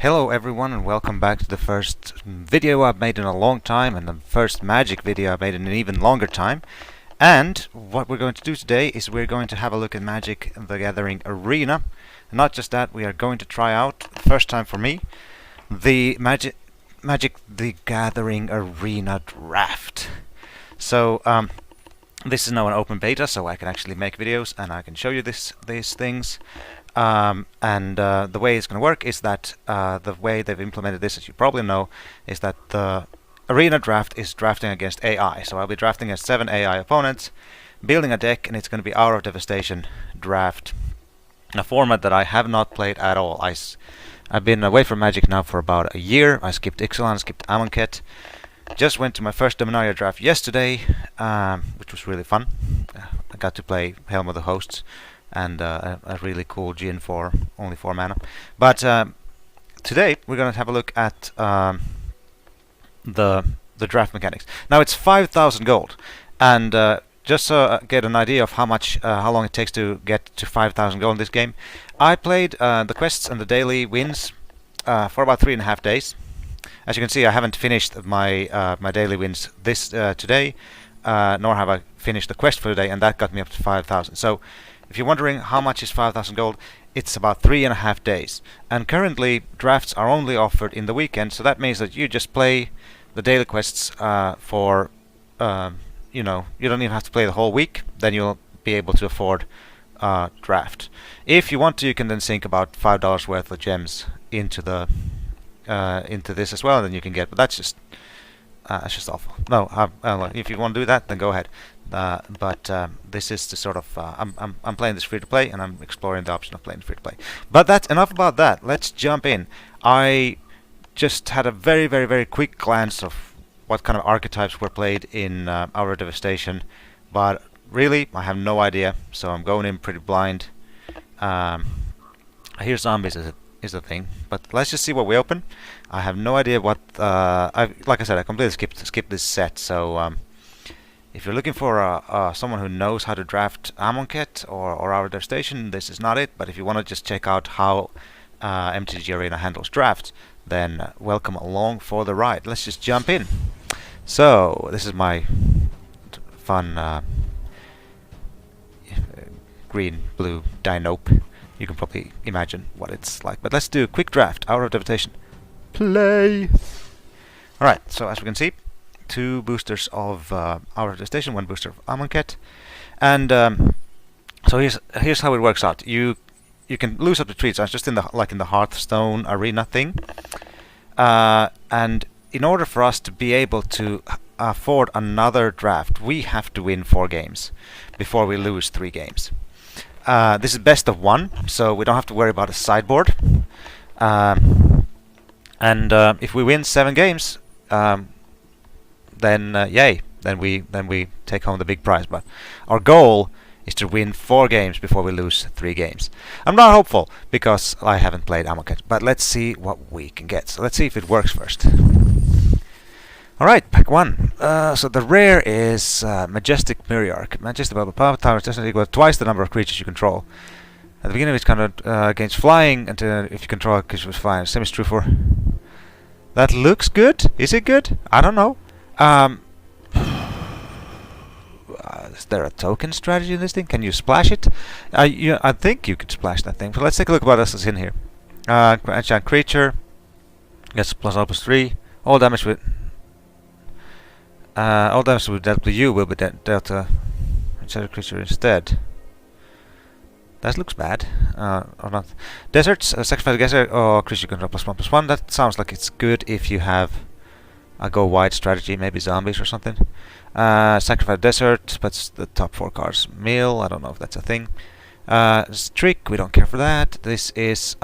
Hello everyone and welcome back to the first video I've made in a long time and the first Magic video I've made in an even longer time. And what we're going to do today is we're going to have a look at Magic the Gathering Arena. And not just that, we are going to try out, first time for me, the Magic the Gathering Arena Draft. So this is now an open beta, so I can actually make videos and I can show you these things. The way it's going to work is that the way they've implemented this, as you probably know, is that the arena draft is drafting against AI. So I'll be drafting against 7 AI opponents, building a deck, and it's going to be Hour of Devastation draft, a format that I have not played at all. I've been away from Magic now for about a year. I skipped Ixalan, skipped Amonkhet. Just went to my first Dominaria draft yesterday, which was really fun. I got to play Helm of the Hosts and a really cool Djinn for only 4 mana. But today we're going to have a look at the draft mechanics. Now it's 5,000 gold, and just so get an idea of how long it takes to get to 5,000 gold in this game, I played the quests and the daily wins for about 3.5 days. As you can see, I haven't finished my my daily wins today, nor have I finished the quest for the day, and that got me up to 5,000. So if you're wondering how much is 5,000 gold, it's about 3.5 days. And currently drafts are only offered in the weekend, so that means that you just play the daily quests for you don't even have to play the whole week. Then you'll be able to afford draft. If you want to, you can then sink about $5 worth of gems into this as well, and then you can get. But that's just awful. No, if you want to do that, then go ahead. This is the sort of I'm playing this free to play, and I'm exploring the option of playing free to play. But that's enough about that. Let's jump in. I just had a very quick glance of what kind of archetypes were played in Hour of Devastation, but really I have no idea. So I'm going in pretty blind. Here zombies is a thing, but let's just see what we open. I have no idea what like I said, I completely skipped this set. So if you're looking for someone who knows how to draft Amonkhet or Hour of Devastation, this is not it. But if you want to just check out how MtG Arena handles drafts, then welcome along for the ride. Let's just jump in. So this is my fun green blue Dinope. You can probably imagine what it's like. But let's do a quick draft. Hour of Devastation. Play! Alright, so as we can see, 2 boosters of Hour of Devastation, 1 booster of Amonkhet. And so here's how it works out. You can lose up to 3 times, just in the Hearthstone arena thing. And in order for us to be able to afford another draft, we have to win 4 games before we lose 3 games. This is best of 1, so we don't have to worry about a sideboard. If we win 7 games, then yay! Then we take home the big prize. But our goal is to win 4 games before we lose 3 games. I'm not hopeful because I haven't played Amonkhet, but let's see what we can get. So let's see if it works first. Alright, pack 1. So the rare is Majestic Myriarch. Majestic power tower is definitely equal to twice the number of creatures you control. At the beginning of each counter against flying, until if you control a creature with flying. Same is true for. That looks good. Is it good? I don't know. Is there a token strategy in this thing? Can you splash it? I think you could splash that thing. But let's take a look at what else is in here. Enchant creature gets +3. All damage with dealt to you will be dealt to enchanted creature instead. That looks bad, or not. Deserts, sacrifice a desert or creature control +1/+1. That sounds like it's good if you have a go wide strategy, maybe zombies or something. Sacrifice desert, that's the top 4 cards. Mill, I don't know if that's a thing. Trick, we don't care for that. This is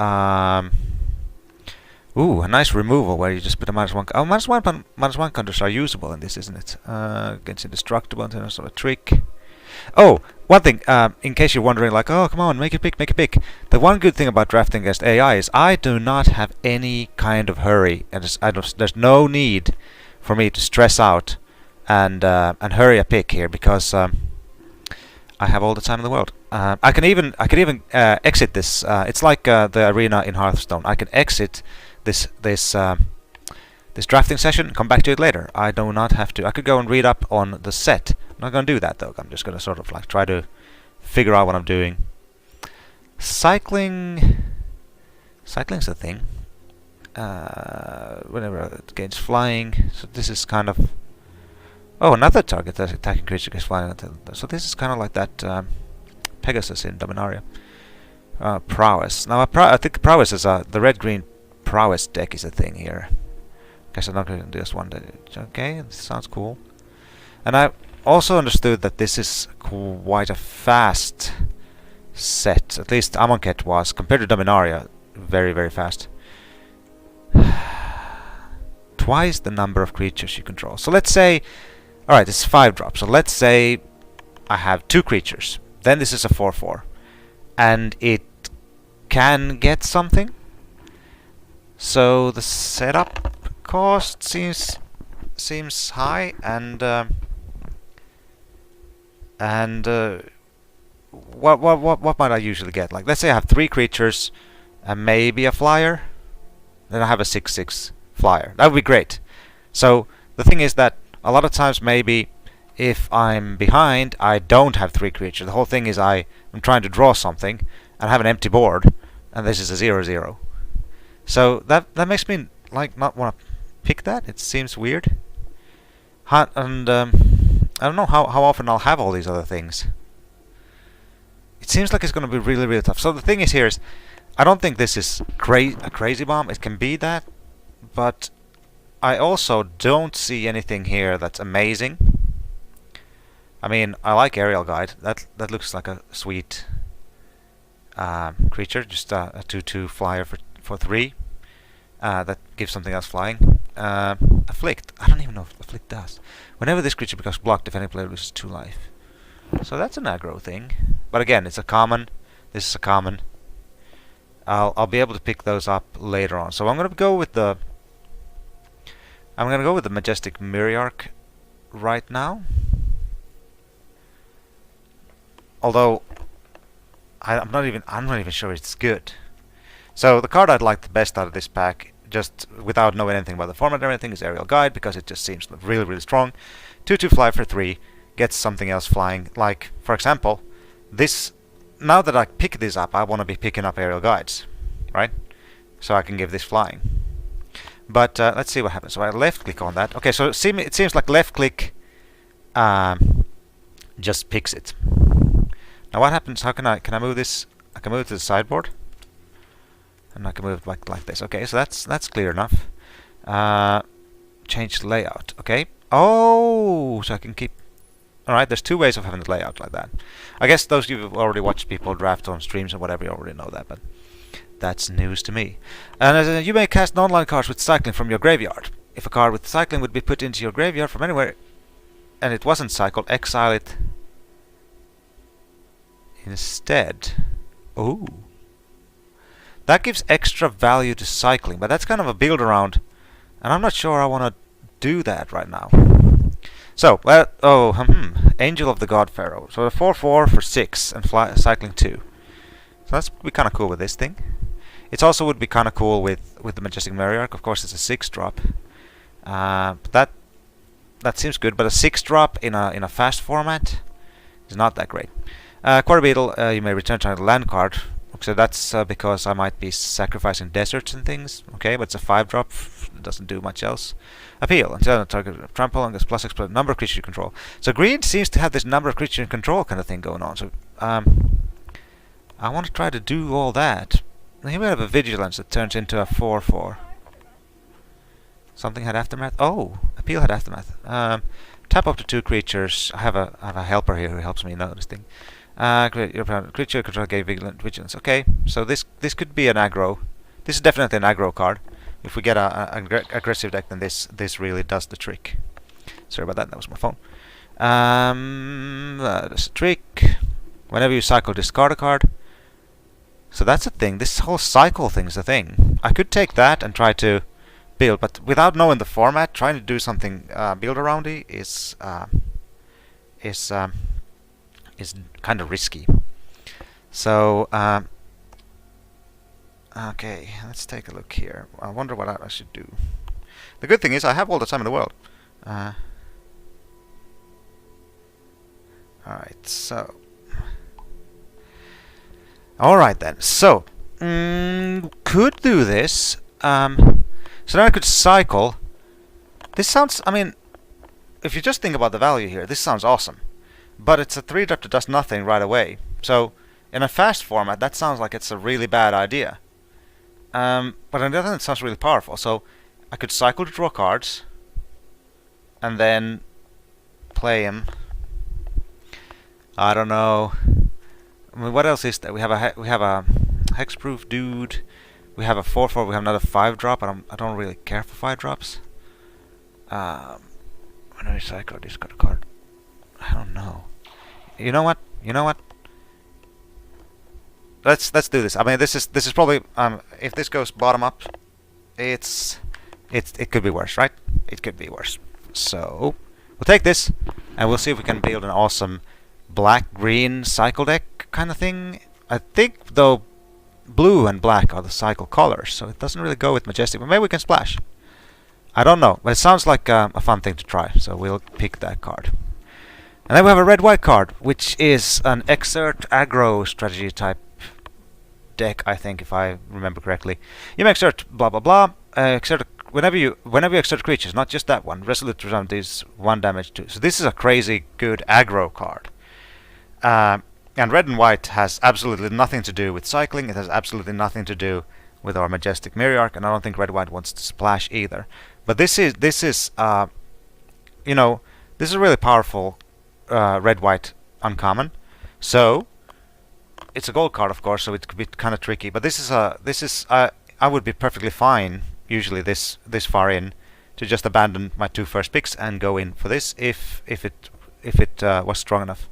ooh, a nice removal where you just put a -1. Oh, -1 counters are usable in this, isn't it? Against indestructible and sort of a trick. Oh, one thing, in case you're wondering, like, oh, come on, make it pick. The one good thing about drafting against AI is I do not have any kind of hurry, and there's no need for me to stress out and hurry a pick here, because I have all the time in the world. I can even exit this. It's like the arena in Hearthstone. I can exit this drafting session, come back to it later. I do not have to. I could go and read up on the set. I'm not going to do that though. I'm just going to sort of like try to figure out what I'm doing. Cycling's a thing. Whenever it gains flying, so this is kind of another target that attacking creature gets flying. So this is kind of like that Pegasus in Dominaria. Prowess. Now I think prowess is the red-green prowess deck is a thing here. Guess I'm not going to do this one. Okay, this sounds cool. And I also understood that this is quite a fast set. At least Amonkhet was, compared to Dominaria, very, very fast. Twice the number of creatures you control. So let's say, alright, it's 5 drops. So let's say I have 2 creatures. Then this is a 4/4. And it can get something. So the setup cost seems high, and what might I usually get? Like, let's say I have 3 creatures and maybe a flyer. Then I have a 6/6 flyer. That would be great. So the thing is that a lot of times maybe if I'm behind, I don't have 3 creatures. The whole thing is I'm trying to draw something and have an empty board, and this is a 0/0. So that makes me like not want to pick that. It seems weird. And I don't know how often I'll have all these other things. It seems like it's going to be really, really tough. So the thing is here is, I don't think this is a crazy bomb. It can be that, but I also don't see anything here that's amazing. I mean, I like Aerial Guide. That looks like a sweet creature. Just a 2/2 flyer for 3. That gives something else flying. Afflict. I don't even know if Afflict does. Whenever this creature becomes blocked, defending player loses 2 life. So that's an aggro thing. But again, it's a common. This is a common. I'll be able to pick those up later on. So I'm gonna go with the Majestic Myriarch right now. Although I'm not even sure it's good. So the card I'd like the best out of this pack, just without knowing anything about the format or anything, is Aerial Guide, because it just seems really, really strong. 2/2 fly for 3 gets something else flying. Like, for example, this. Now that I pick this up, I want to be picking up Aerial Guides, right? So I can give this flying. But let's see what happens. So I left click on that. Okay, so it seems like left click just picks it. Now what happens? How can I move this? I can move it to the sideboard, and I can move it like this. Okay, so that's clear enough. Change layout. Okay. Oh, so I can keep. Alright, there's 2 ways of having the layout like that. I guess those of you who've already watched people draft on streams or whatever, you already know that, but that's news to me. And you may cast non-land cards with cycling from your graveyard. If a card with cycling would be put into your graveyard from anywhere and it wasn't cycled, exile it instead. Ooh. That gives extra value to cycling, but that's kind of a build around, and I'm not sure I want to do that right now. So, Angel of the God Pharaoh. So a 4/4 for 6 and cycling 2. So that's be kind of cool with this thing. It also would be kind of cool with the Majestic Myriarch. Of course, it's a 6-drop. But that seems good. But a 6-drop in a fast format is not that great. Quarter Beetle, you may return to a land card. So that's because I might be sacrificing deserts and things. Okay, but it's a 5-drop. It doesn't do much else. Appeal. Until target trample and gets plus X number of creatures you control. So green seems to have this number of creatures in control kind of thing going on. So I want to try to do all that. And here we have a Vigilance that turns into a 4/4. Something had Aftermath. Oh, Appeal had Aftermath. Tap up to 2 creatures. I have a helper here who helps me know this thing. Creature control gave Vigilance. Okay, so this could be an aggro. This is definitely an aggro card. If we get an aggressive deck, then this really does the trick. Sorry about that. That was my phone. That's a trick. Whenever you cycle, discard a card. So that's a thing. This whole cycle thing is a thing. I could take that and try to build, but without knowing the format, trying to do something build around it is kind of risky. So, okay, let's take a look here. I wonder what I should do. The good thing is I have all the time in the world. Alright, so... Alright then, so... could do this. So now I could cycle. This sounds... I mean, if you just think about the value here, this sounds awesome. But it's a 3-drop that does nothing right away. So, in a fast format, that sounds like it's a really bad idea. But on the other hand, it sounds really powerful. So, I could cycle to draw cards, and then play him. I don't know. I mean, what else is there? We have a hexproof dude. We have a 4/4. We have another 5-drop. I don't really care for 5-drops. When I cycle, discard a card. I don't know. You know what? You know what? Let's do this. I mean, this is probably if this goes bottom up, it could be worse, right? It could be worse. So we'll take this, and we'll see if we can build an awesome black-green cycle deck kind of thing. I think though, blue and black are the cycle colors, so it doesn't really go with Majestic. But maybe we can splash. I don't know, but it sounds like a fun thing to try. So we'll pick that card. And then we have a red-white card, which is an exert aggro strategy type deck, I think, if I remember correctly. You may exert blah blah blah. Exert whenever you exert creatures, not just that one. Resolute resume deals 1 damage too. So this is a crazy good aggro card. And red and white has absolutely nothing to do with cycling. It has absolutely nothing to do with our Majestic Myriarch, and I don't think red-white wants to splash either. But this is you know, this is a really powerful red-white uncommon. So it's a gold card, of course, so it could be kind of tricky. But this is I would be perfectly fine usually this far in to just abandon my 2 first picks and go in for this if it was strong enough.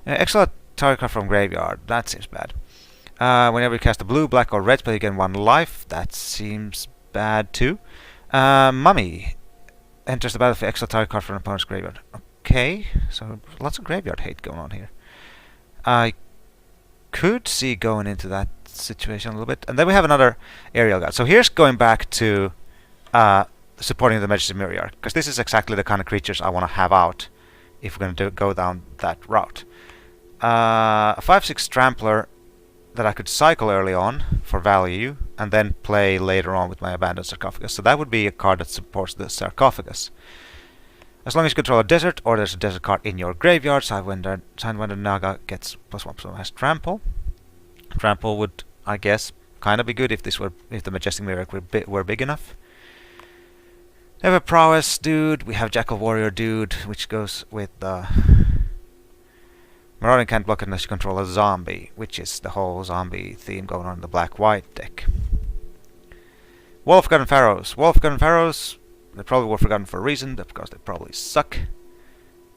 Exile target card from graveyard. That seems bad. Whenever you cast a blue, black, or red spell, you gain 1 life. That seems bad too. Mummy enters the battlefield. Exile target card from an opponent's graveyard. Okay, so lots of graveyard hate going on here. I could see going into that situation a little bit. And then we have another aerial guard. So here's going back to supporting the Majestic Myriarch, because this is exactly the kind of creatures I want to have out if we're going to go down that route. A 5/6 Trampler that I could cycle early on for value and then play later on with my Abandoned Sarcophagus. So that would be a card that supports the Sarcophagus. As long as you control a desert or there's a desert card in your graveyard, Sidewinder Naga gets +1, so it has Trample. Trample would, I guess, kind of be good if the Majestic Myriarch were big enough. We have a Prowess dude, we have Jackal Warrior dude, which goes with the Marauding can't block unless you control a zombie, which is the whole zombie theme going on in the black-white deck. Wall of Forgotten Pharaohs. Wall of Forgotten Pharaohs, they probably were forgotten for a reason, because they probably suck.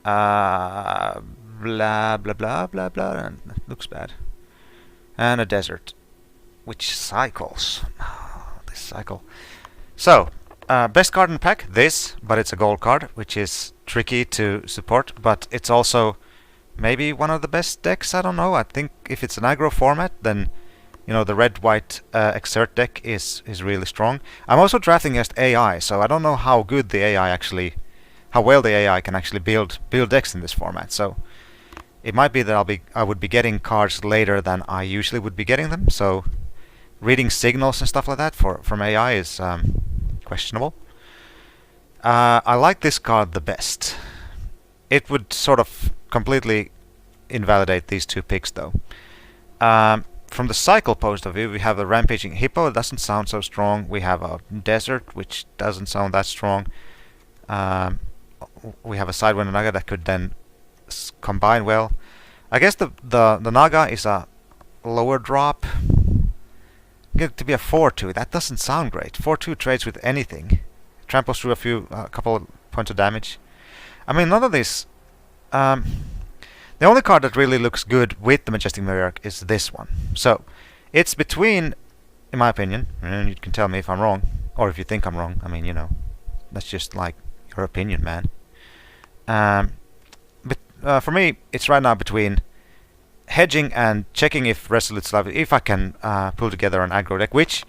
Blah blah blah blah blah, and it looks bad. And a desert, which cycles. Oh, this cycle. So, best card in the pack, this, but it's a gold card, which is tricky to support, but it's also maybe one of the best decks, I don't know. I think if it's an aggro format, then you know the red-white exert deck is really strong. I'm also drafting against AI, so I don't know how good the AI actually, how well the AI can actually build decks in this format. So it might be that I would be getting cards later than I usually would be getting them. So reading signals and stuff like that from AI is questionable. I like this card the best. It would sort of completely invalidate these 2 picks though. From the cycle point of view, we have a Rampaging Hippo. It doesn't sound so strong. We have a Desert, which doesn't sound that strong. We have a Sidewinder Naga that could then combine well. I guess the Naga is a lower drop. Get it to be a 4/2. That doesn't sound great. 4/2 trades with anything. Tramples through a couple of points of damage. I mean, none of this. The only card that really looks good with the Majestic Myriarch is this one. So it's between, in my opinion, and you can tell me if I'm wrong, or if you think I'm wrong. I mean, you know, that's just like your opinion, man. But for me, it's right now between hedging and checking if Resolute's live, if I can pull together an aggro deck, which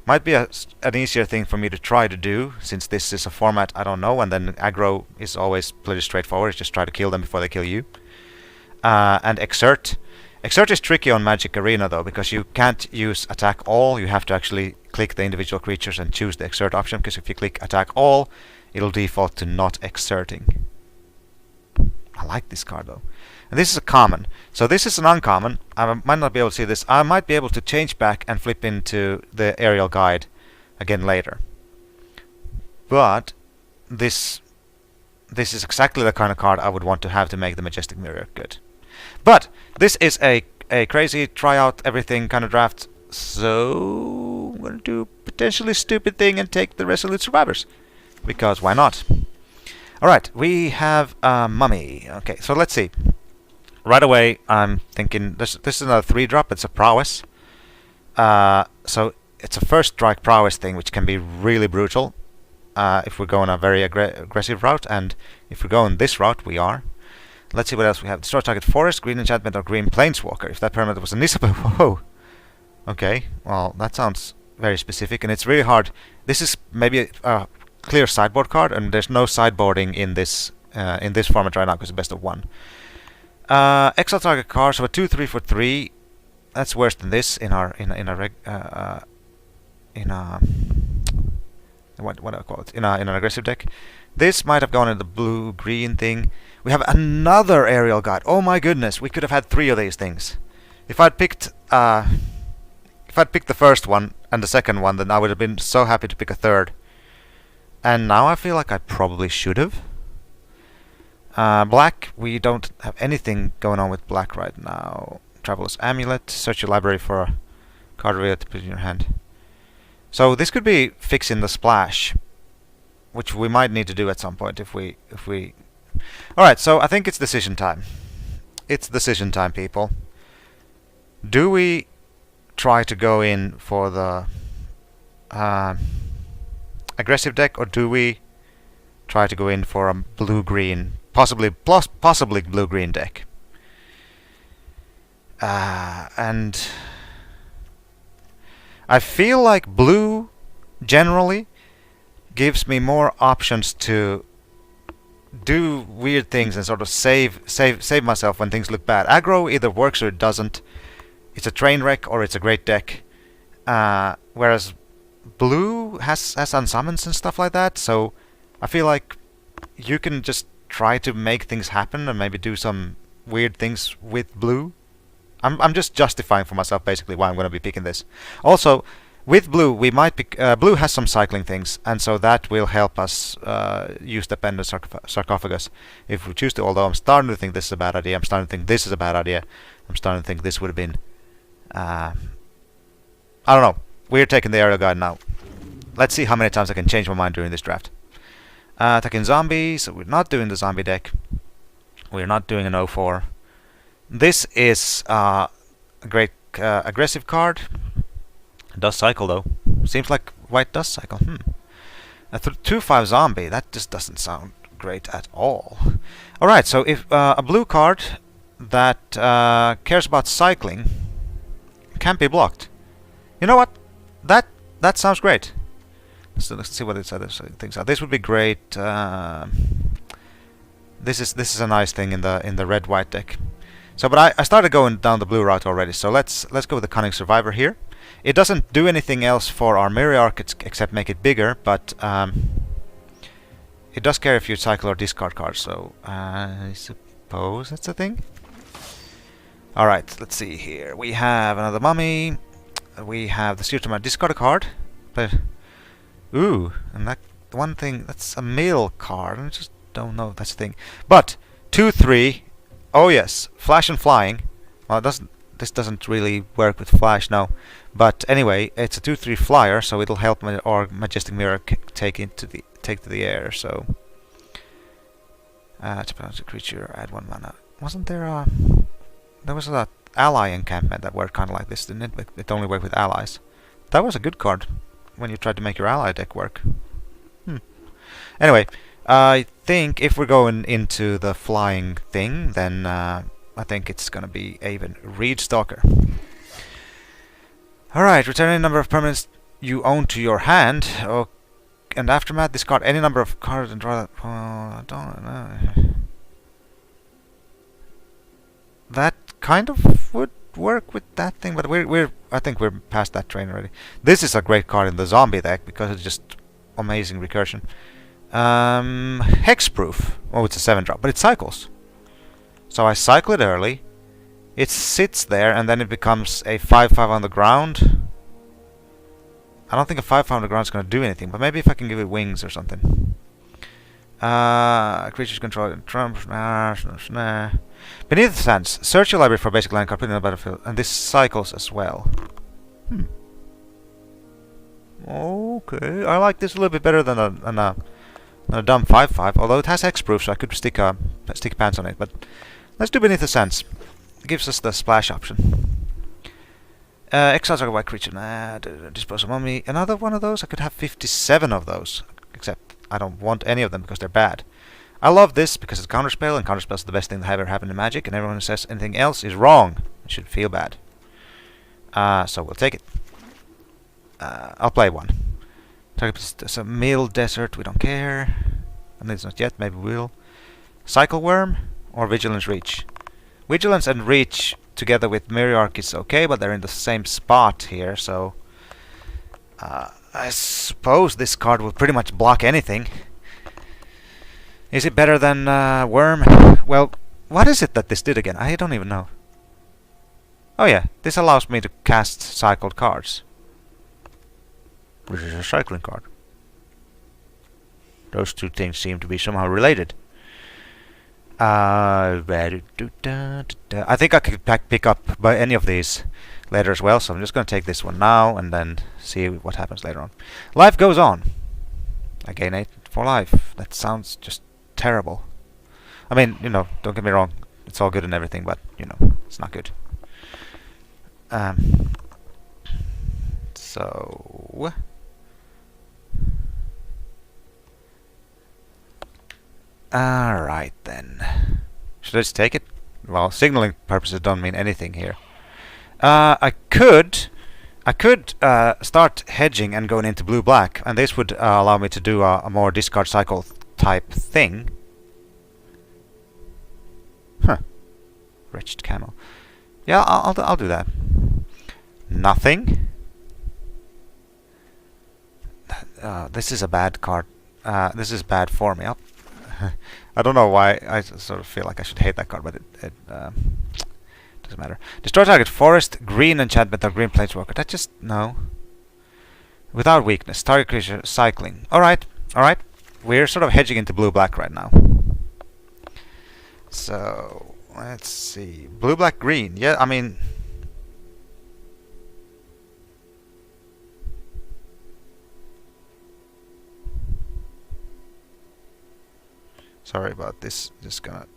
might be an easier thing for me to try to do, since this is a format I don't know, and then aggro is always pretty straightforward. Just try to kill them before they kill you. And exert. Exert is tricky on MtG Arena though, because you can't use attack all. You have to actually click the individual creatures and choose the exert option, because if you click attack all, it'll default to not exerting. I like this card though. And this is a common. So this is an uncommon. I might not be able to see this. I might be able to change back and flip into the aerial guide again later. But this is exactly the kind of card I would want to have to make the Majestic Mirror good. But this is a crazy try out everything kind of draft. So I'm going to do a potentially stupid thing and take the Resolute Survivors. Because why not? Alright, we have a Mummy. Okay, so let's see. Right away, I'm thinking this is another 3-drop. It's a prowess. So it's a first strike prowess thing, which can be really brutal if we're going a very aggressive route. And if we're going this route, we are. Let's see what else we have. Destroy target forest, green enchantment, or green planeswalker. If that permanent was a Nisabel, whoa. Okay, well that sounds very specific, and it's really hard. This is maybe a clear sideboard card, and there's no sideboarding in this format right now because it's best of 1. Exile target card, so a 2/3 for 3. That's worse than this in a what do I call it? In an aggressive deck. This might have gone in the blue-green thing. We have another aerial guide. Oh my goodness, we could have had 3 of these things. If I'd picked the first one and the second one, then I would have been so happy to pick a third. And now I feel like I probably should have. Black, we don't have anything going on with black right now. Traveler's Amulet, search your library for a card reveal to put in your hand. So this could be fixing the splash, which we might need to do at some point if we. Alright, so I think it's decision time. It's decision time, people. Do we try to go in for the aggressive deck, or do we try to go in for a blue-green, possibly blue-green deck? And I feel like blue generally gives me more options to do weird things and sort of save myself when things look bad. Aggro either works or it doesn't. It's a train wreck or it's a great deck. Whereas blue has unsummons and stuff like that, so I feel like you can just try to make things happen and maybe do some weird things with blue. I'm just justifying for myself basically why I'm going to be picking this. Also, with blue, we might pick. Blue has some cycling things, and so that will help us use the Pendant Sarcophagus if we choose to. Although I'm starting to think this is a bad idea. I'm starting to think this is a bad idea. I'm starting to think this would have been. I don't know. We're taking the aerial guide now. Let's see how many times I can change my mind during this draft. Attacking zombies. So we're not doing the zombie deck. We're not doing an 0-4. This is a great aggressive card. It does cycle though. Seems like white does cycle. A 2/5 zombie. That just doesn't sound great at all. Alright, so if a blue card that cares about cycling can't be blocked. You know what? That sounds great. So let's see what its other things are. This would be great. This is a nice thing in the red-white deck. So, but I started going down the blue route already. So let's go with the Cunning Survivor here. It doesn't do anything else for our Mirror Arc except make it bigger, but it does carry a few cycle or discard cards. So I suppose that's a thing. All right, let's see here. We have another Mummy. We have the Seer to discard a card, but ooh, and that one thing, that's a mill card. I just don't know if that's a thing. But 2/3. Oh yes, flash and flying. Well, this doesn't really work with flash now. But anyway, it's a 2/3 flyer, so it'll help our Majestic Mirror take to the air. So to pronounce a creature, add 1 mana. Wasn't there there was a ally encampment that worked kind of like this, didn't it? It only worked with allies. That was a good card when you tried to make your ally deck work. Anyway, I think if we're going into the flying thing, then I think it's gonna be even Reed Stalker. Alright, return any number of permanents you own to your hand. Oh, and aftermath, discard any number of cards and draw that. Oh, I don't know. That kind of would work with that thing, but I think we're past that train already. This is a great card in the zombie deck because it's just amazing recursion. Hexproof. Oh, it's a 7-drop, but it cycles. So I cycle it early. It sits there, and then it becomes a 5/5 on the ground. I don't think a 5/5 on the ground is going to do anything, but maybe if I can give it wings or something. Creatures controlled Trump. Beneath the sands, search your library for a basic land card, put it in the battlefield, and this cycles as well. Okay, I like this a little bit better than a dumb 5/5, although it has hexproof, so I could stick pants on it. But let's do Beneath the Sands. It gives us the splash option. Exiles are a white creature. Dispose of mummy. Another one of those. I could have 57 of those, except I don't want any of them because they're bad. I love this because it's counterspell, and counterspell is the best thing that ever happened in Magic, and everyone who says anything else is wrong. It should feel bad. So we'll take it. I'll play one. It's a Mill Desert, we don't care. And it's not yet, maybe we'll. Cycle Worm or Vigilance Reach? Vigilance and Reach together with Myriarch is okay, but they're in the same spot here, so I suppose this card will pretty much block anything. Is it better than Worm? Well, what is it that this did again? I don't even know. Oh yeah, this allows me to cast cycled cards. Which is a cycling card. Those two things seem to be somehow related. I think I could pick up by any of these later as well, so I'm just going to take this one now and then see what happens later on. Life goes on. I gain 8 for life. That sounds just terrible. I mean, you know, don't get me wrong, it's all good and everything, but, you know, it's not good. So... Alright then. Should I just take it? Well, signaling purposes don't mean anything here. I could start hedging and going into blue-black, and this would allow me to do a more discard cycle type thing. Huh. Wretched Camel. Yeah, I'll do that. Nothing. This is a bad card. This is bad for me. I don't know why I sort of feel like I should hate that card, but it doesn't matter. Destroy target forest, green enchantment or green planeswalker. That just no. Without weakness, target creature cycling. Alright, alright. We're sort of hedging into blue-black right now. So let's see. Blue, black, green. Yeah, I mean, sorry about this. Just gonna.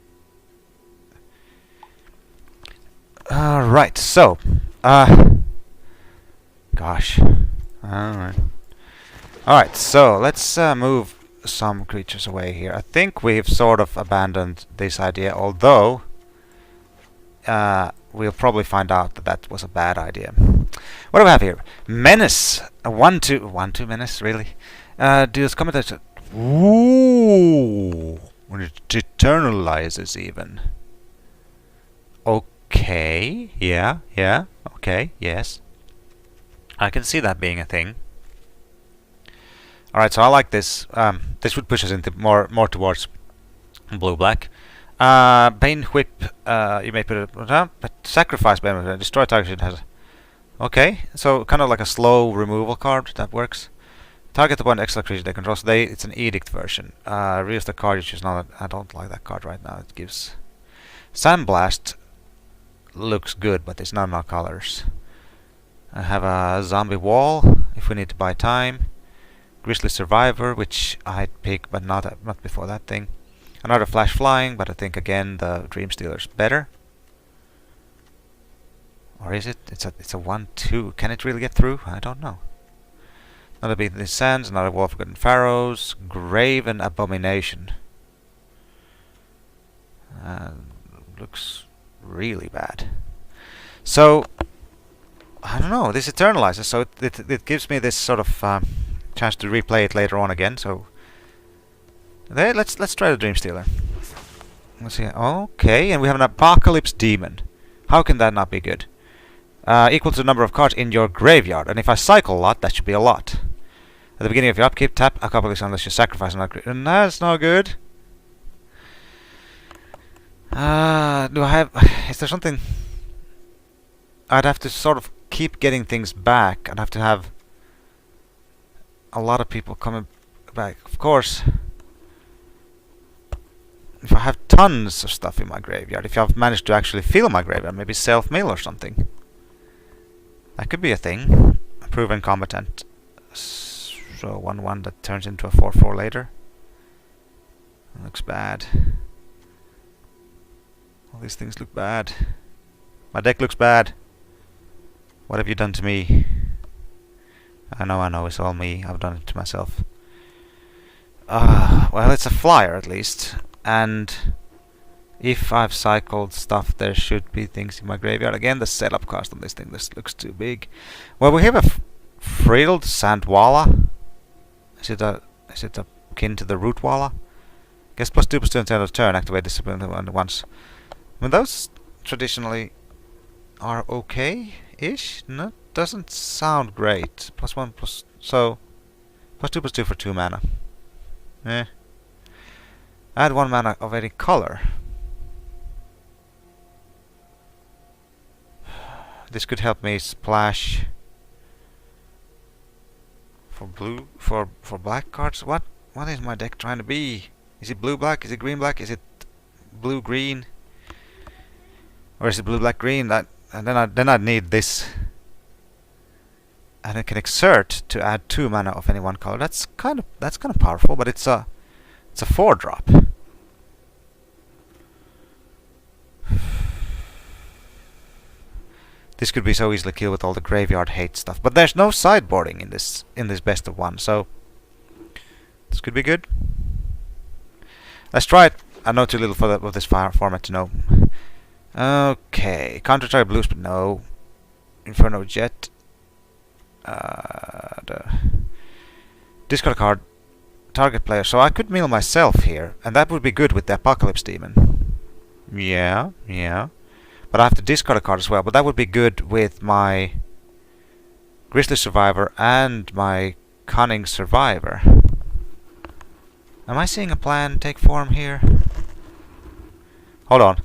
Right. So, gosh. Alright. Alright. So let's move some creatures away here. I think we've sort of abandoned this idea, although we'll probably find out that that was a bad idea. What do we have here? Menace. A 1/2 menace. Really? Deals combat. Ooh. When it eternalizes even. Okay. Yeah. Okay. Yes. I can see that being a thing. Alright, so I like this. This would push us into more towards blue-black. Bane Whip. You may put it, but sacrifice Bane Whip. Destroy target has. Okay, so kind of like a slow removal card that works. Target upon extra creature they control. So it's an edict version. Reveals the card you choose. Now I don't like that card right now. It gives Sandblast looks good, but it's not enough colors. I have a zombie wall if we need to buy time. Grizzly Survivor, which I'd pick, but not before that thing. Another Flash Flying, but I think again the Dream Stealer's better. Or is it? It's a 1/2. Can it really get through? I don't know. Another Beat in Sands, another Wall of Forgotten Pharaohs, Graven Abomination. Looks really bad. So I don't know. This eternalizes, so it gives me this sort of chance to replay it later on again. So there, let's try the Dream Stealer. Let's see. Okay, and we have an Apocalypse Demon. How can that not be good? Equal to the number of cards in your graveyard, and if I cycle a lot, that should be a lot. At the beginning of your upkeep, tap Apocalypse unless you sacrifice another. And that's not good. Do I have? Is there something? I'd have to sort of keep getting things back. I'd have to have a lot of people coming back. Of course, if I have tons of stuff in my graveyard, if I've managed to actually fill my graveyard, maybe self-mill or something. That could be a thing. A proven combatant. So 1/1 that turns into a 4/4 later. That looks bad. All these things look bad. My deck looks bad. What have you done to me? I know, it's all me. I've done it to myself. Well, it's a flyer at least. And if I've cycled stuff, there should be things in my graveyard. Again, the setup cost on this thing, this looks too big. Well, we have a frilled Sandwalla. Is it akin to the Rootwalla? Guess +2/+2 until end of turn. Activate discipline once. I mean, those traditionally are okay-ish. No, doesn't sound great. +1 so +2/+2 for 2 mana. Add 1 mana of any color. This could help me splash for blue for black cards. What is my deck trying to be? Is it blue black? Is it green black? Is it blue green? Or is it blue black green? That and then I'd need this. And I can exert to add 2 mana of any one color. That's kind of powerful, but it's a 4-drop. This could be so easily killed with all the graveyard hate stuff, but there's no sideboarding in this best of 1, so this could be good. Let's try it. I know too little for this format to know. Okay, counter-target blues, but no. Inferno Jet. Discard a card. Target player. So I could mill myself here, and that would be good with the Apocalypse Demon. Yeah. But I have to discard a card as well. But that would be good with my Grizzly Survivor and my Cunning Survivor. Am I seeing a plan take form here? Hold on.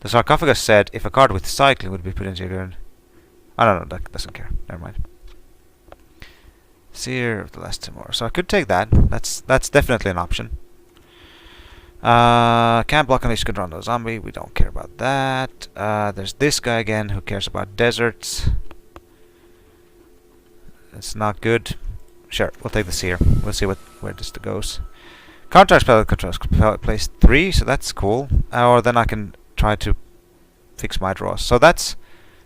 The sarcophagus said if a card with cycling would be put into your turn. Oh no, that doesn't care. Never mind. Seer of the Last Tomorrow. So I could take that. That's definitely an option. Can't block unless you can run a zombie. We don't care about that. There's this guy again who cares about deserts. It's not good. Sure, we'll take the Seer. We'll see where this goes. Counter spell controls plays 3, so that's cool. Or then I can try to fix my draws. So that's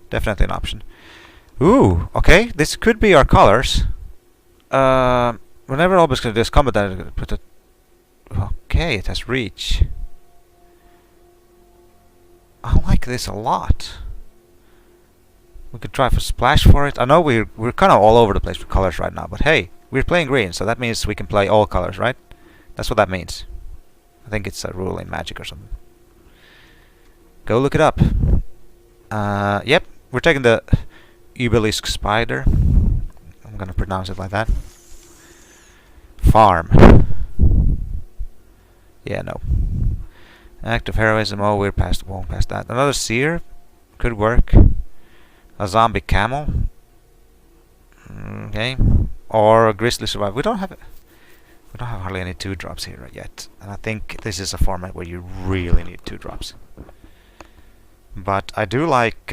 definitely an option. Ooh, okay. This could be our colors. Whenever Obelix can do this combat, then I'm going to put it. Okay, it has reach. I like this a lot. We could try for splash for it. I know we're kind of all over the place with colors right now, but hey, we're playing green, so that means we can play all colors, right? That's what that means. I think it's a rule in Magic or something. Go look it up. Yep, we're taking the Obelisk Spider. I'm gonna pronounce it like that. Farm. Yeah, no. Act of heroism. Oh, won't past that. Another Seer could work. A zombie camel. Okay. Or a Grizzly Survivor. We don't have hardly any 2-drops here yet, and I think this is a format where you really need 2-drops. But I do like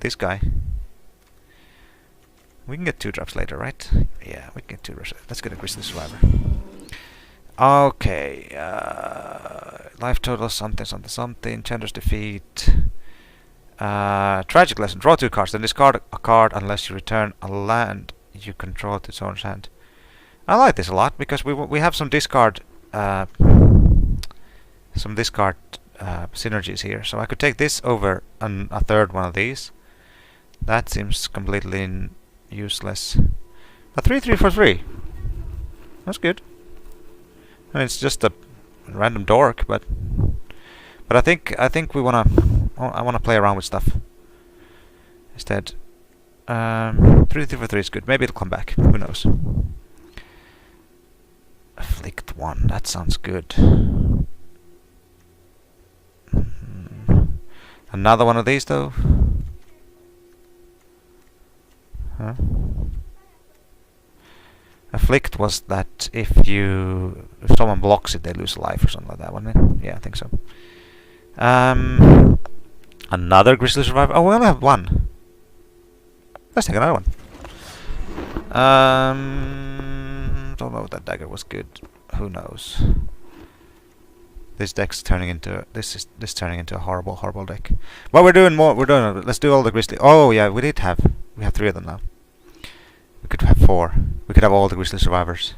this guy. We can get 2-drops later, right? Yeah, we can get 2-drops. Let's get a Grizzly Survivor. Okay, life total something. Chandra's Defeat. Tragic Lesson. Draw 2 cards, then discard a card unless you return a land you control to its own hand. I like this a lot because we have some discard synergies here. So I could take this over a third one of these. That seems completely useless. A 3-3 for 3. That's good. I mean, it's just a random dork, but I think we wanna. I wanna play around with stuff instead. 3-3 for 3 is good. Maybe it'll come back. Who knows? Afflict 1. That sounds good. Another one of these, though. Huh? Afflict was that if someone blocks it, they lose a life or something like that, wasn't it? Yeah, I think so. Another Grizzly Survivor. Oh, we only have one. Let's take another one. Don't know if that dagger was good. Who knows? This deck's turning into this turning into a horrible deck. But we're doing more. Let's do all the Grizzly. Oh yeah, we have 3 of them now. We could have 4. We could have all the Grizzly Survivors.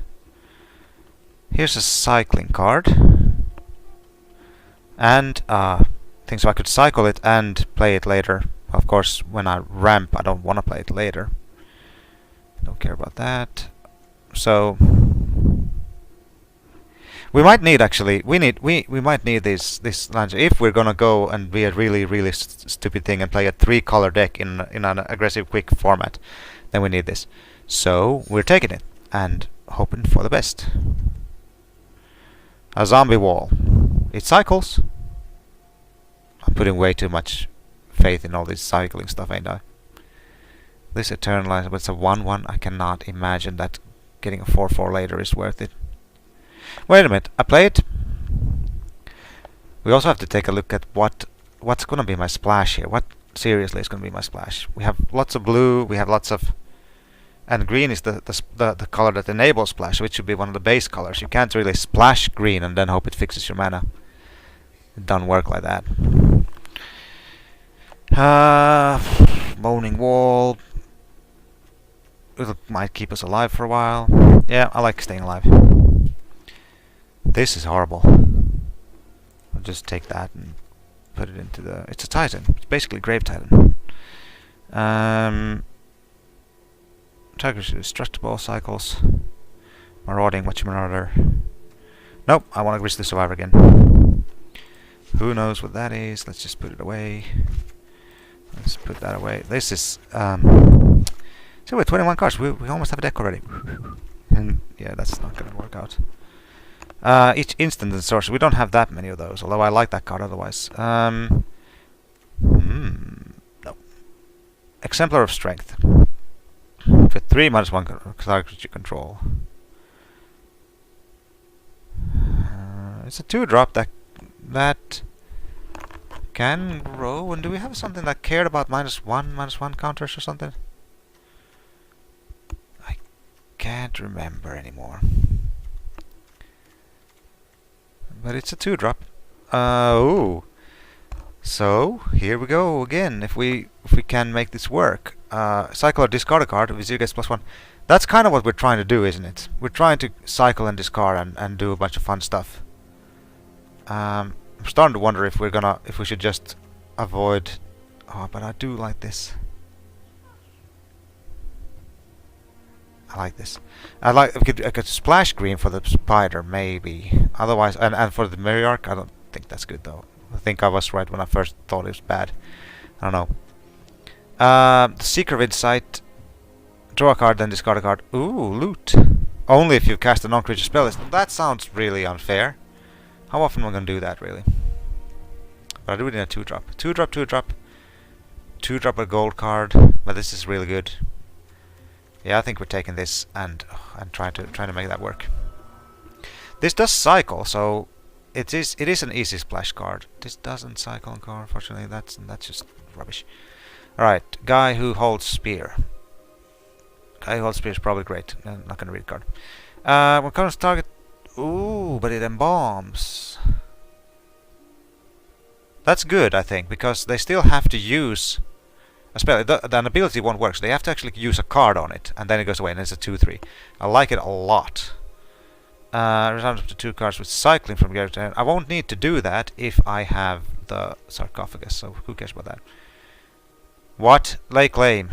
Here's a cycling card. And thing so I could cycle it and play it later. Of course, when I ramp, I don't want to play it later. Don't care about that. So we might need we might need this launcher if we're gonna go and be a really stupid thing and play a 3-color deck in an aggressive quick format. Then we need this. So we're taking it and hoping for the best. A zombie wall. It cycles. I'm putting way too much faith in all this cycling stuff, ain't I? This Eternalizer, but it's a 1-1. I cannot imagine that getting a 4-4 later is worth it. Wait a minute, I play it. We also have to take a look at what's gonna be my splash here. What seriously is gonna be my splash? We have lots of blue. We have lots of, and green is the color that enables splash, which should be one of the base colors. You can't really splash green and then hope it fixes your mana. It doesn't work like that. Moaning Wall. It might keep us alive for a while. Yeah, I like staying alive. This is horrible. I'll just take that and put it into the... It's a Titan. It's basically Grave Titan. Tiger's Destructible Cycles. Marauding, Marauder. Nope, I want a Grizzly Survivor again. Who knows what that is? Let's just put it away. Let's put that away. This is... so we're 21 cards. We almost have a deck already. And yeah, that's not going to work out. Each instant and sorcery. We don't have that many of those, although I like that card otherwise. No. Exemplar of Strength. For 3 -1 target you control. It's a 2-drop that can grow. And do we have something that cared about -1 counters or something? I can't remember anymore. But it's a 2-drop. Ooh. So here we go again. If we can make this work, cycle or discard a card. Vizier gets +1. That's kind of what we're trying to do, isn't it? We're trying to cycle and discard and do a bunch of fun stuff. I'm starting to wonder if we should just avoid. Oh, but I do like this. I like this. I could splash green for the spider, maybe. Otherwise, and for the Miriarch, I don't think that's good though. I think I was right when I first thought it was bad. I don't know. The Seeker of Insight. Draw a card, then discard a card. Ooh, loot. Only if you cast a non-creature spell list. That sounds really unfair. How often am I going to do that, really? But I do it in a 2-drop. 2-drop, 2-drop. 2-drop a gold card. But this is really good. Yeah, I think we're taking this and trying to make that work. This does cycle, so it is an easy splash card. This doesn't cycle on card, unfortunately. That's just rubbish. All right, guy who holds spear. Guy who holds spear is probably great. I'm not gonna read card. What kind of target? Ooh, but it embalms. That's good, I think, because they still have to use a spell. The ability won't work, so they have to actually use a card on it, and then it goes away, and it's a 2/3. I like it a lot. Return up to 2 cards with cycling from grave to hand. I won't need to do that if I have the sarcophagus, so who cares about that? What? Lay claim.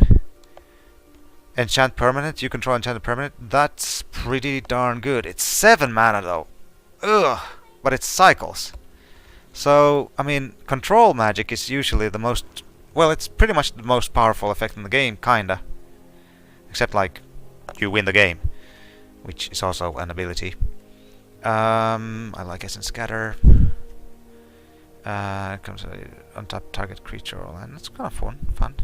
Enchant permanent? You control enchanted permanent? That's pretty darn good. It's 7 mana though. Ugh! But it cycles. So, I mean, control magic is usually the most... Well, it's pretty much the most powerful effect in the game, kinda. Except, like, you win the game. Which is also an ability. I like Essence Scatter. Comes untap target creature or land. It's kind of fun.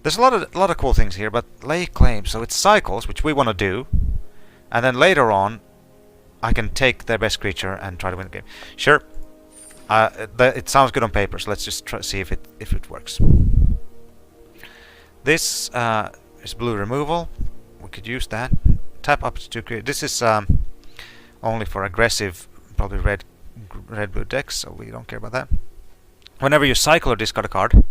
There's a lot of cool things here, but lay claim. So it cycles, which we want to do, and then later on, I can take their best creature and try to win the game. Sure, it sounds good on paper. So let's just see if it works. This is blue removal. We could use that. Tap up to create. This is only for aggressive, probably red blue decks, so we don't care about that. Whenever you cycle or discard a card,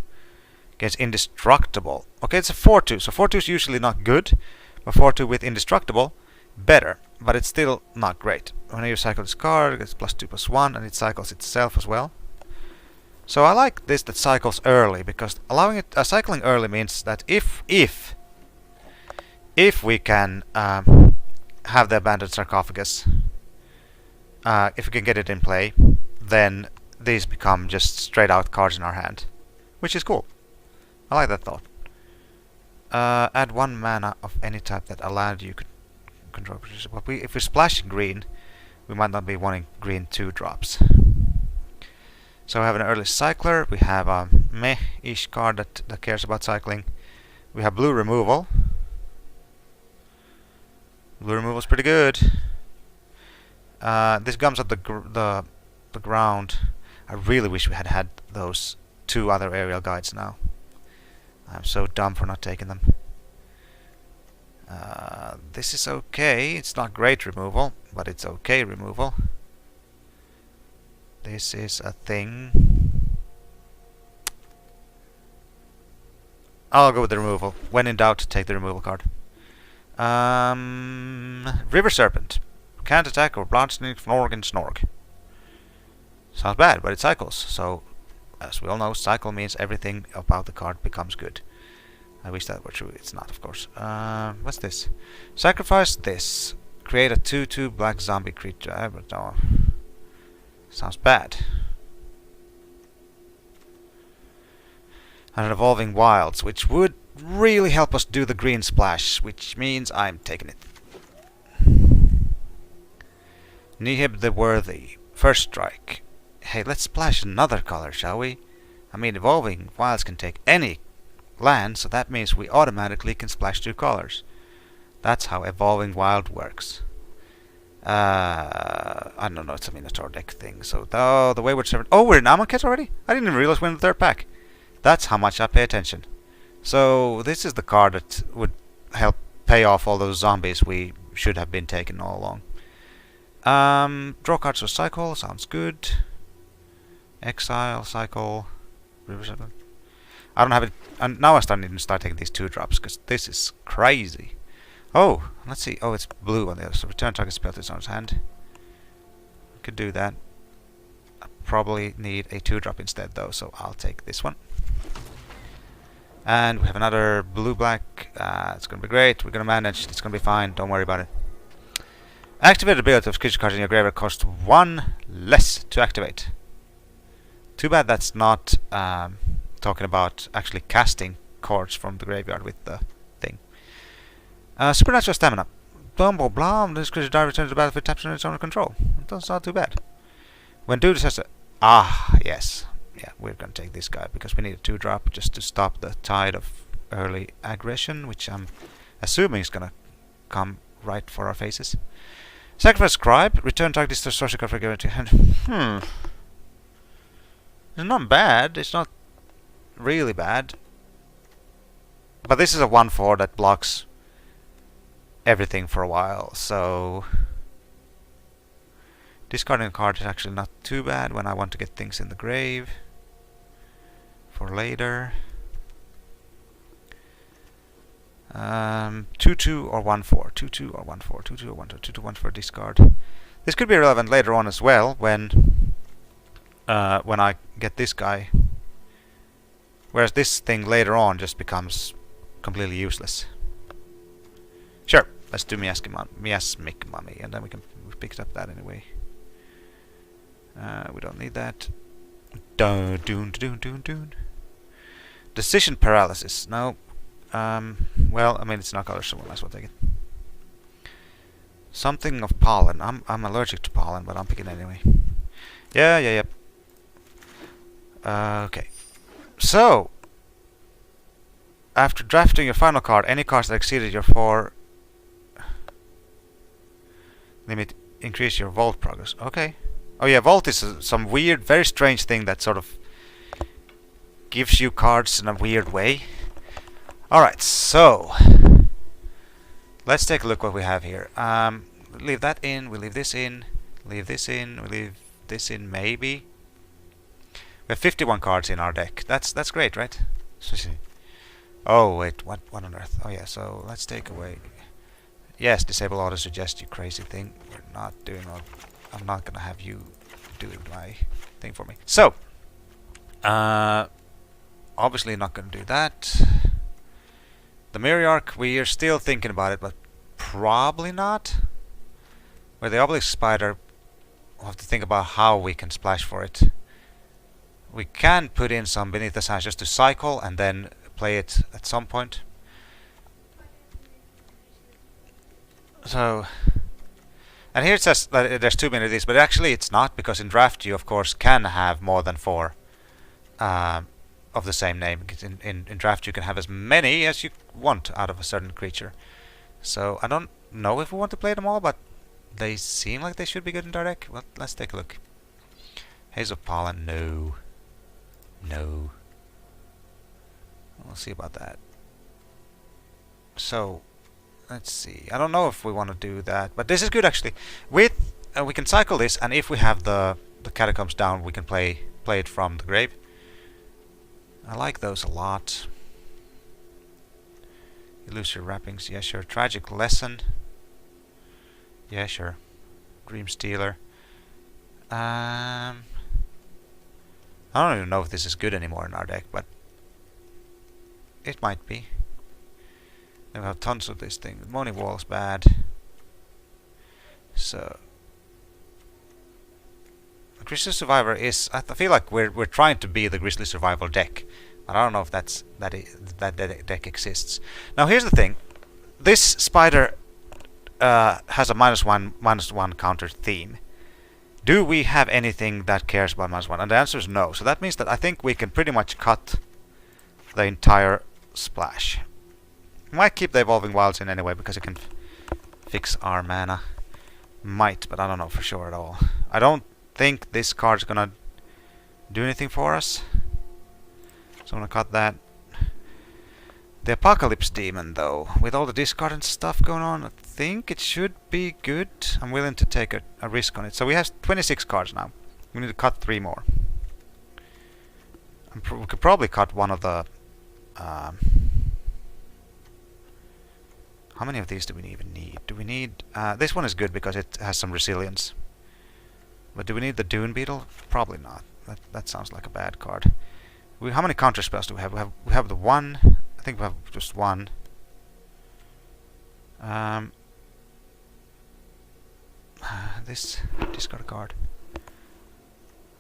gets indestructible. Okay, it's a 4/2, so 4/2 is usually not good, but 4/2 with indestructible, better, but it's still not great. Whenever you cycle this card, it gets +2/+1, and it cycles itself as well. So I like this that cycles early, because allowing it cycling early means that if we can have the abandoned sarcophagus, if we can get it in play, then these become just straight out cards in our hand, which is cool. I like that thought. Add 1 mana of any type that allowed you could control. But if we're splashing green, we might not be wanting green 2-drops. So we have an early cycler. We have a meh-ish card that cares about cycling. We have blue removal. Blue removal is pretty good. This gums up the ground. I really wish we had had those 2 other aerial guides now. I'm so dumb for not taking them. This is okay. It's not great removal, but it's okay removal. This is a thing. I'll go with the removal. When in doubt, take the removal card. River Serpent. Can't attack or blast Snorg and Snorg. Sounds bad, but it cycles. So, as we all know, cycle means everything about the card becomes good. I wish that were true. It's not, of course. What's this? Sacrifice this. Create a 2/2 black zombie creature. I don't know. Sounds bad. And Evolving Wilds, which would really help us do the green splash, which means I'm taking it. Nihib the Worthy. First strike. Hey, let's splash another color, shall we? I mean, Evolving Wilds can take any land, so that means we automatically can splash 2 colors. That's how Evolving Wild works. I don't know, it's a Minotaur deck thing. So, the Wayward Servant. Oh, we're in Amonkhet already? I didn't even realize we're in the 3rd pack. That's how much I pay attention. So, this is the card that would help pay off all those zombies we should have been taking all along. Draw cards for cycle, sounds good. Exile, cycle, River Serpent. I don't have it. And now I need to start taking these 2-drops, because this is crazy. Oh, let's see. Oh, it's blue on the other. So return target spell to its owner's hand. Could do that. I probably need a 2-drop instead, though, so I'll take this one. And we have another blue-black. It's going to be great. We're going to manage. It's going to be fine. Don't worry about it. Activate ability of creature cards in your graveyard costs 1 less to activate. Too bad that's not talking about actually casting cards from the graveyard with the thing. Supernatural Stamina. Blah blah blah. This creature die returns to the battlefield taps on its own control. That's not too bad. When dude says yes. Yeah, we're gonna take this guy because we need a 2-drop just to stop the tide of early aggression, which I'm assuming is gonna come right for our faces. Sacrifice Scribe. Return target destroy sorcery card for guarantee hand. It's not bad. It's not really bad. But this is a 1/4 that blocks everything for a while, so discarding a card is actually not too bad when I want to get things in the grave for later. 2/2 or 1/4. 2/2 or 1/4. 2/2 or 1/4. 2/2 1/4 discard. This could be relevant later on as well when I get this guy. Whereas this thing later on just becomes completely useless. Sure, let's do Miasmic Mummy, and then we picked up that anyway. We don't need that. Dun. Decision paralysis. No. Well, I mean it's not color, so we might as well take it. Something of pollen. I'm allergic to pollen, but I'm picking it anyway. Yeah. Okay. So, after drafting your final card, any cards that exceeded your 4 limit increase your vault progress. Okay. Oh yeah, vault is some weird, very strange thing that sort of gives you cards in a weird way. Alright, so let's take a look what we have here. Leave that in, we leave this in, leave this in, we leave this in maybe. We have 51 cards in our deck. That's great, right? Oh wait, what on earth? Oh yeah, so let's take away. Yes, disable auto suggest, you crazy thing. We're not doing all. I'm not gonna have you do my thing for me. So, obviously not gonna do that. The Myriarch, we are still thinking about it, but probably not. Where the Obelisk Spider, we'll have to think about how we can splash for it. We can put in some Beneath the Sands just to cycle and then play it at some point. So, and here it says that there's too many of these, but actually it's not, because in draft you of course can have more than 4 of the same name. In draft you can have as many as you want out of a certain creature. So I don't know if we want to play them all, but they seem like they should be good in our deck. Well, let's take a look. Haze of Pollen, no. We'll see about that. So, let's see. I don't know if we want to do that, but this is good actually. With we can cycle this, and if we have the Catacombs down, we can play it from the grave. I like those a lot. Illusory Wrappings, yeah sure. Tragic Lesson, yeah sure. Dream Stealer. I don't even know if this is good anymore in our deck, but it might be. Then we have tons of this thing. Moaning Wall's bad. So Grizzly Survivor is. I feel like we're trying to be the Grizzly Survival deck, but I don't know if that deck exists. Now here's the thing. This spider has a -1/-1 counter theme. Do we have anything that cares about -1? And the answer is no. So that means that I think we can pretty much cut the entire splash. We might keep the Evolving Wilds in anyway, because it can fix our mana. Might, but I don't know for sure at all. I don't think this card's gonna do anything for us. So I'm gonna cut that. The Apocalypse Demon, though, with all the discard and stuff going on, I think it should be good. I'm willing to take a risk on it. So we have 26 cards now. We need to cut 3 more. We could probably cut one of the... how many of these do we even need? Do we need... this one is good because it has some resilience. But do we need the Dune Beetle? Probably not. That sounds like a bad card. How many counter spells do we have? We have the one... I think we have just one. This discard card.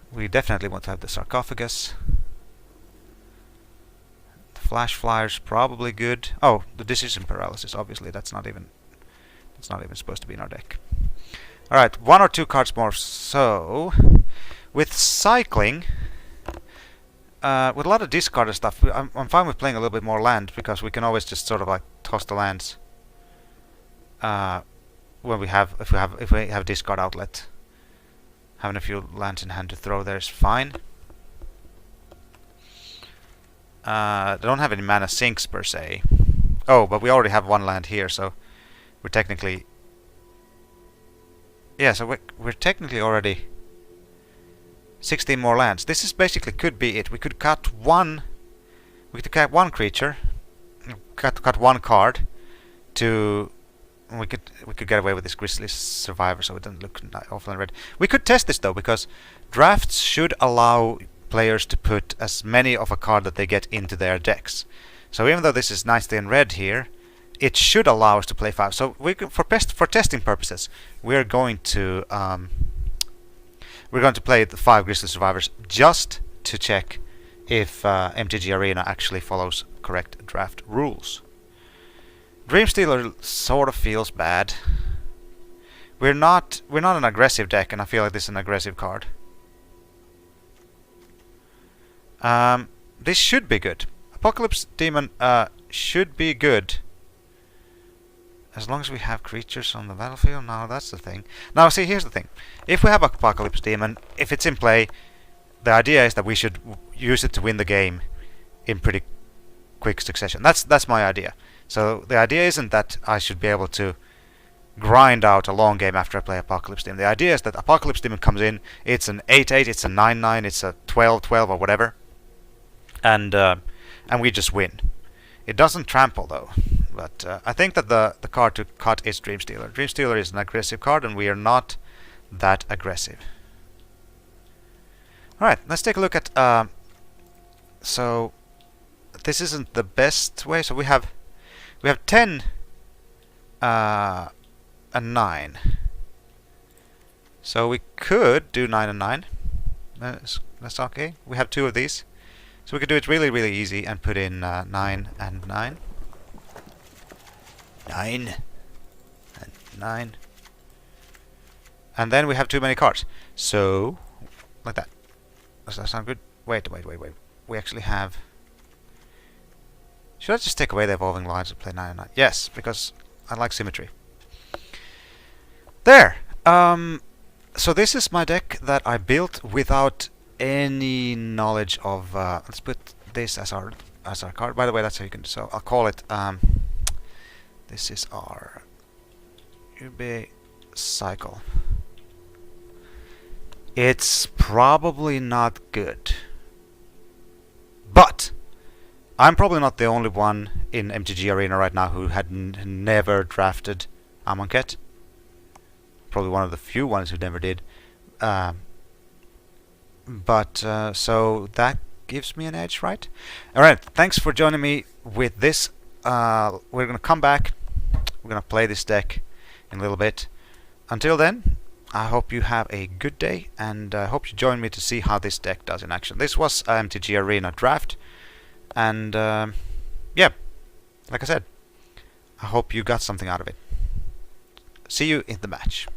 We definitely want to have the Sarcophagus. The Flash Flyer's probably good. Oh, the Decision Paralysis. Obviously, that's not even supposed to be in our deck. All right, 1 or 2 cards more. So, with cycling. With a lot of discarded stuff, I'm fine with playing a little bit more land, because we can always just sort of like toss the lands when if we have discard outlet. Having a few lands in hand to throw there is fine. They don't have any mana sinks per se. Oh, but we already have 1 land here, so we're technically... yeah, so we're technically already 16 more lands. This is basically could be it. We could cut one. We could cut 1 creature. cut one card to. We could get away with this Grizzly Survivor, so it doesn't look awful in red. We could test this though, because drafts should allow players to put as many of a card that they get into their decks. So even though this is nicely in red here, it should allow us to play 5. So we can, for testing purposes, we're going to play the 5 Grizzly Survivors just to check if MtG Arena actually follows correct draft rules. Dreamstealer sort of feels bad. We're not an aggressive deck, and I feel like this is an aggressive card. This should be good. Apocalypse Demon should be good. As long as we have creatures on the battlefield. Now that's the thing. Now see, here's the thing. If we have Apocalypse Demon, if it's in play, the idea is that we should use it to win the game in pretty quick succession. That's my idea. So the idea isn't that I should be able to grind out a long game after I play Apocalypse Demon. The idea is that Apocalypse Demon comes in, it's an 8/8, it's a 9/9, it's a 12/12 or whatever, and we just win. It doesn't trample though, but I think that the card to cut is Dreamstealer. Dreamstealer is an aggressive card, and we are not that aggressive. Alright, let's take a look at... so, this isn't the best way, so we have 10 and 9. So we could do 9 and 9. That's okay. We have 2 of these. So we could do it really, really easy and put in 9 and 9. 9 and 9. And then we have too many cards. So, like that. Does that sound good? Wait. We actually have... Should I just take away the evolving lines and play 9 and 9? Yes, because I like symmetry. There! So this is my deck that I built without any knowledge of... let's put this as our card. By the way, that's how you can... So I'll call it... this is our... Ube Cycle. It's probably not good. But... I'm probably not the only one in MtG Arena right now who had never drafted Amonkhet. Probably one of the few ones who never did. So that gives me an edge, right? Alright, thanks for joining me with this. We're going to come back. We're going to play this deck in a little bit. Until then, I hope you have a good day, and I hope you join me to see how this deck does in action. This was MtG Arena draft. And yeah, like I said, I hope you got something out of it. See you in the match.